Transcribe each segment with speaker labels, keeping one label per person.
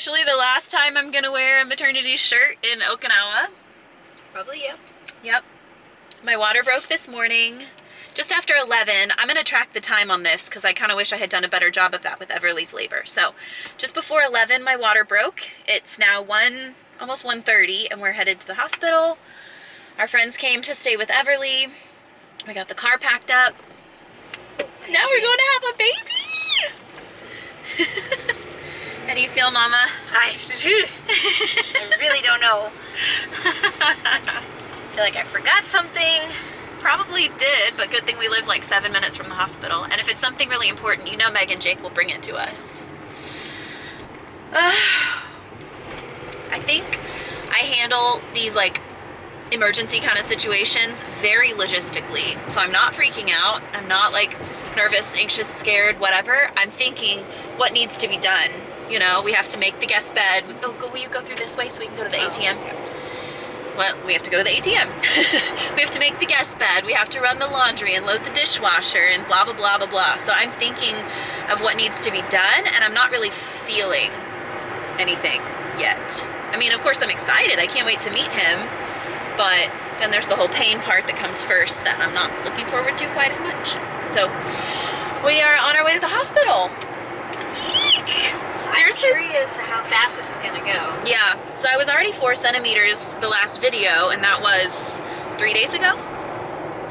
Speaker 1: officially the last time I'm gonna wear a maternity shirt in Okinawa.
Speaker 2: Probably, yep.
Speaker 1: Yep. My water broke this morning, just after 11. I'm gonna track the time on this because I kind of wish I had done a better job of that with Everly's labor. So just before 11, my water broke. It's now almost 1:30, and we're headed to the hospital. Our friends came to stay with Everly. We got the car packed up. Now we're going to have a baby! How do you feel, Mama?
Speaker 2: I really don't know. I feel like I forgot something.
Speaker 1: Probably did, but good thing we live like 7 minutes from the hospital. And if it's something really important, you know Meg and Jake will bring it to us. I think I handle these like emergency kind of situations very logistically. So I'm not freaking out. I'm not like nervous, anxious, scared, whatever. I'm thinking what needs to be done. You know, we have to make the guest bed. Will you go through this way so we can go to the ATM? Well, we have to go to the ATM. We have to make the guest bed. We have to run the laundry and load the dishwasher and blah, blah, blah, blah, blah. So I'm thinking of what needs to be done, and I'm not really feeling anything yet. I mean, of course I'm excited. I can't wait to meet him. But then there's the whole pain part that comes first that I'm not looking forward to quite as much. So we are on our way to the hospital.
Speaker 2: I'm curious how fast this is gonna go.
Speaker 1: Yeah, so I was already 4 centimeters the last video, and that was 3 days ago.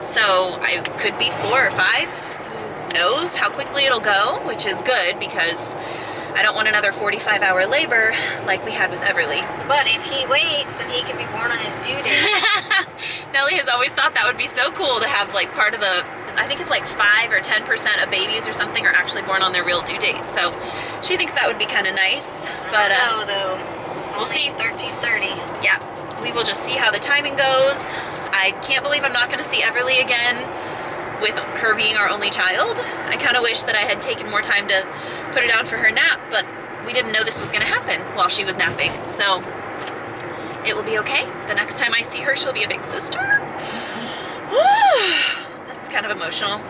Speaker 1: So I could be 4 or 5. Who knows how quickly it'll go, which is good because I don't want another 45-hour labor like we had with Everly.
Speaker 2: But if he waits, then he can be born on his due date.
Speaker 1: Nellie has always thought that would be so cool to have like part of the, I think it's like 5 or 10% of babies or something are actually born on their real due date. So she thinks that would be kind of nice. But
Speaker 2: no, though. It's
Speaker 1: we'll see.
Speaker 2: 13:30.
Speaker 1: Yeah, we will just see how the timing goes. I can't believe I'm not going to see Everly again with her being our only child. I kind of wish that I had taken more time to put her down for her nap, but we didn't know this was going to happen while she was napping. So it will be okay. The next time I see her, she'll be a big sister. That's kind of emotional.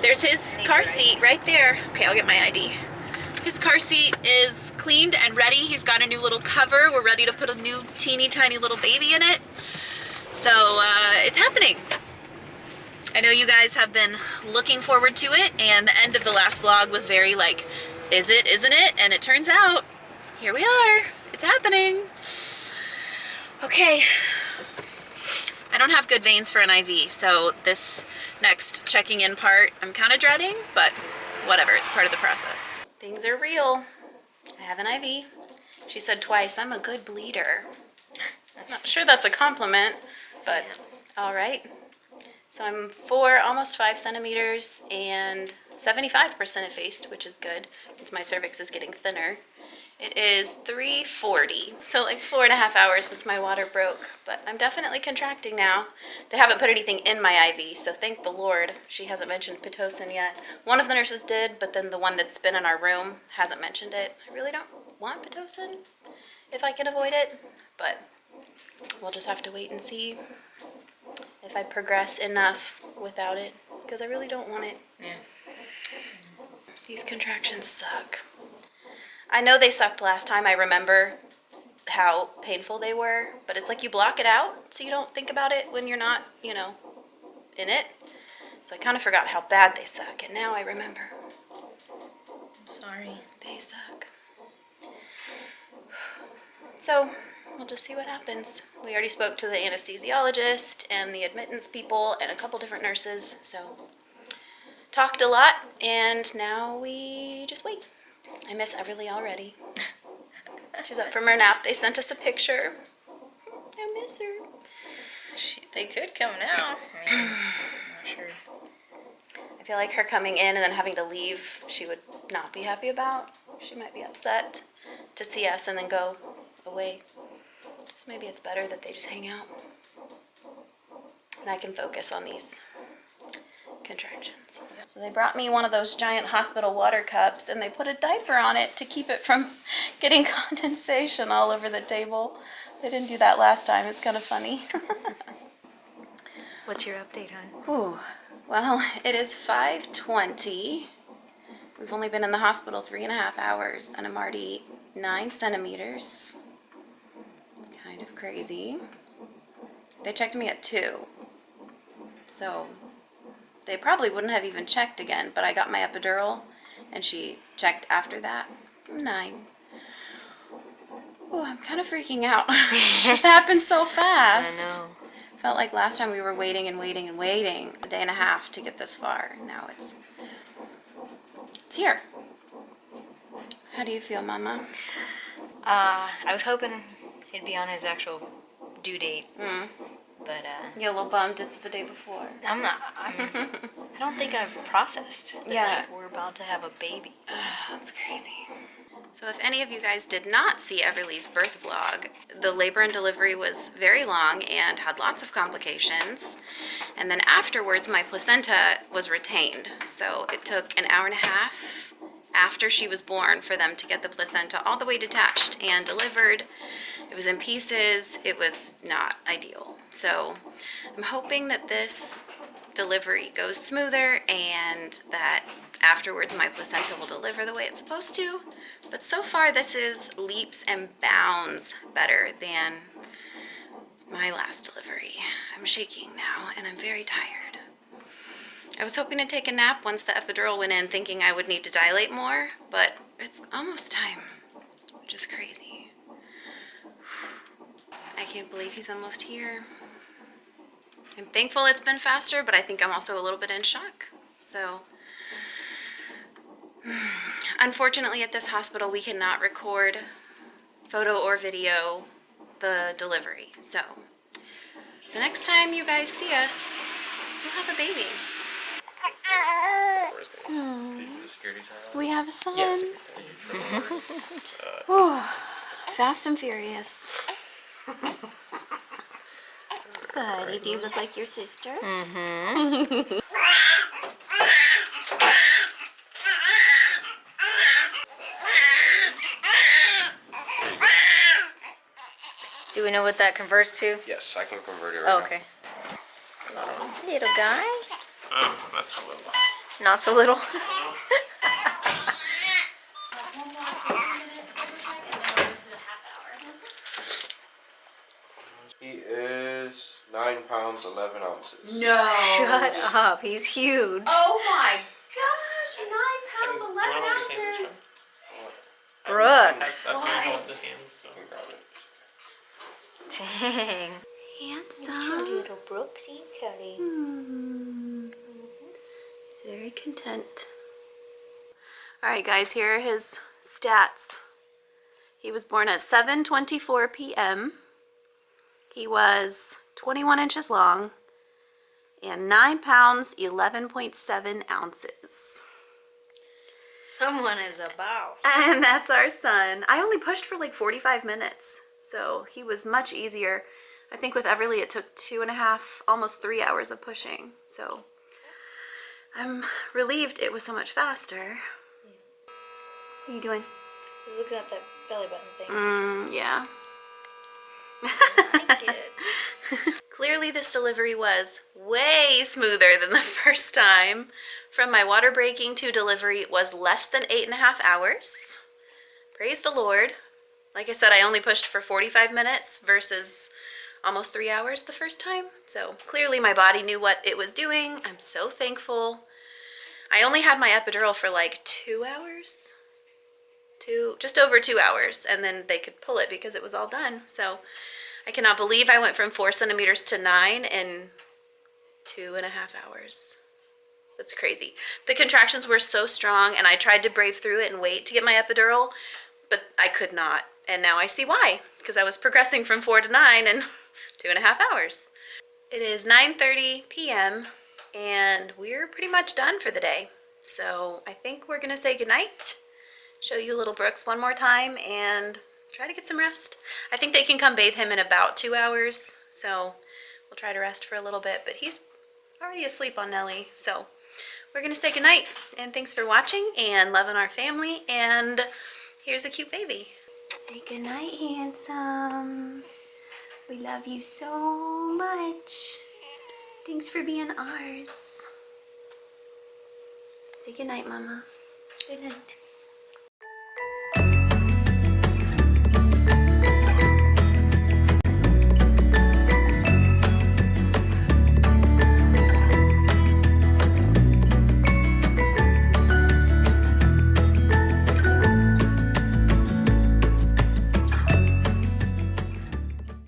Speaker 1: There's his car seat right there. Okay, I'll get my ID. His car seat is cleaned and ready. He's got a new little cover. We're ready to put a new teeny tiny little baby in it. So it's happening. I know you guys have been looking forward to it, and the end of the last vlog was very like, is it, isn't it? And it turns out, here we are. It's happening. Okay. I don't have good veins for an IV, so this next checking in part I'm kind of dreading, but whatever, it's part of the process. Things are real. I have an IV. She said twice, I'm a good bleeder. I'm not sure that's a compliment, but all right. So I'm 4, almost 5 centimeters and 75% effaced, which is good since my cervix is getting thinner. It is 3:40, so like 4.5 hours since my water broke, but I'm definitely contracting now. They haven't put anything in my IV, so thank the Lord she hasn't mentioned Pitocin yet. One of the nurses did, but then the one that's been in our room hasn't mentioned it. I really don't want Pitocin if I can avoid it, but we'll just have to wait and see if I progress enough without it, because I really don't want it.
Speaker 2: Yeah.
Speaker 1: These contractions suck. I know they sucked last time. I remember how painful they were, but it's like you block it out so you don't think about it when you're not, you know, in it. So I kind of forgot how bad they suck, and now I remember. I'm sorry. They suck. So we'll just see what happens. We already spoke to the anesthesiologist and the admittance people and a couple different nurses, so talked a lot, and now we just wait. I miss Everly already. She's up from her nap. They sent us a picture. I miss her.
Speaker 2: They could come now. I mean, I'm not sure.
Speaker 1: I feel like her coming in and then having to leave, she would not be happy about. She might be upset to see us and then go away. So maybe it's better that they just hang out. And I can focus on these contractions. So they brought me one of those giant hospital water cups, and they put a diaper on it to keep it from getting condensation all over the table. They didn't do that last time. It's kind of funny.
Speaker 2: What's your update, hon?
Speaker 1: Ooh, well, it is 5:20. We've only been in the hospital 3.5 hours, and I'm already 9 centimeters. It's kind of crazy. They checked me at 2. So they probably wouldn't have even checked again, but I got my epidural and she checked after that. 9. Oh, I'm kind of freaking out. This happened so fast.
Speaker 2: I know.
Speaker 1: Felt like last time we were waiting and waiting and waiting a day and a half to get this far. Now it's here. How do you feel, Mama?
Speaker 2: I was hoping it'd be on his actual due date, but
Speaker 1: You're a little bummed it's the day before.
Speaker 2: I'm not. I don't think I've processed that,
Speaker 1: Yeah.
Speaker 2: like, we're about to have a baby.
Speaker 1: That's crazy. So if any of you guys did not see Everly's birth vlog, the labor and delivery was very long and had lots of complications. And then afterwards, my placenta was retained. So it took an hour and a half after she was born for them to get the placenta all the way detached and delivered. It was in pieces. It was not ideal. So I'm hoping that this delivery goes smoother and that afterwards my placenta will deliver the way it's supposed to. But so far this is leaps and bounds better than my last delivery. I'm shaking now and I'm very tired. I was hoping to take a nap once the epidural went in, thinking I would need to dilate more, but it's almost time, which is crazy. I can't believe he's almost here. I'm thankful it's been faster, but I think I'm also a little bit in shock. So, unfortunately at this hospital we cannot record photo or video the delivery. So, the next time you guys see us, we'll have a baby. We have a son. Whew. Fast and furious. Buddy, do you look like your sister? Mm-hmm.
Speaker 2: Do we know what that converts to?
Speaker 3: Yes, I can convert it right
Speaker 2: Oh, okay. Little guy.
Speaker 3: now. That's a little.
Speaker 2: Not so little.
Speaker 3: He is 9 pounds 11 ounces.
Speaker 1: No.
Speaker 2: Shut up. He's huge.
Speaker 1: Oh my gosh, 9 pounds, 11 ounces.
Speaker 2: Brooks.
Speaker 3: You can grab it.
Speaker 2: Dang.
Speaker 1: Handsome.
Speaker 2: Little Brooksy Kelly.
Speaker 1: He's very content. All right, guys, here are his stats. He was born at 7:24 p.m. He was 21 inches long and 9 pounds, 11.7 ounces.
Speaker 2: Someone is a boss.
Speaker 1: And that's our son. I only pushed for like 45 minutes, so he was much easier. I think with Everly it took 2.5, almost 3 hours of pushing. So I'm relieved it was so much faster. What are you doing?
Speaker 2: I was looking at that belly button thing.
Speaker 1: Yeah.
Speaker 2: I like it.
Speaker 1: Clearly this delivery was way smoother than the first time. From my water breaking to delivery was less than 8.5 hours. Praise the Lord. Like I said, I only pushed for 45 minutes versus almost 3 hours the first time. So clearly my body knew what it was doing. I'm so thankful. I only had my epidural for like 2 hours. Just over 2 hours, and then they could pull it because it was all done. So I cannot believe I went from 4 centimeters to 9 in 2.5 hours. That's crazy. The contractions were so strong, and I tried to brave through it and wait to get my epidural, but I could not. And now I see why, because I was progressing from 4 to 9 in 2.5 hours. It is 9:30 p.m. and we're pretty much done for the day. So I think we're gonna say goodnight. Show you little Brooks one more time and try to get some rest. I think they can come bathe him in about 2 hours, so we'll try to rest for a little bit, but he's already asleep on Nellie. So we're gonna say goodnight, and thanks for watching and loving our family, and here's a cute baby. Say goodnight, handsome. We love you so much. Thanks for being ours. Say goodnight, Mama.
Speaker 2: Good night.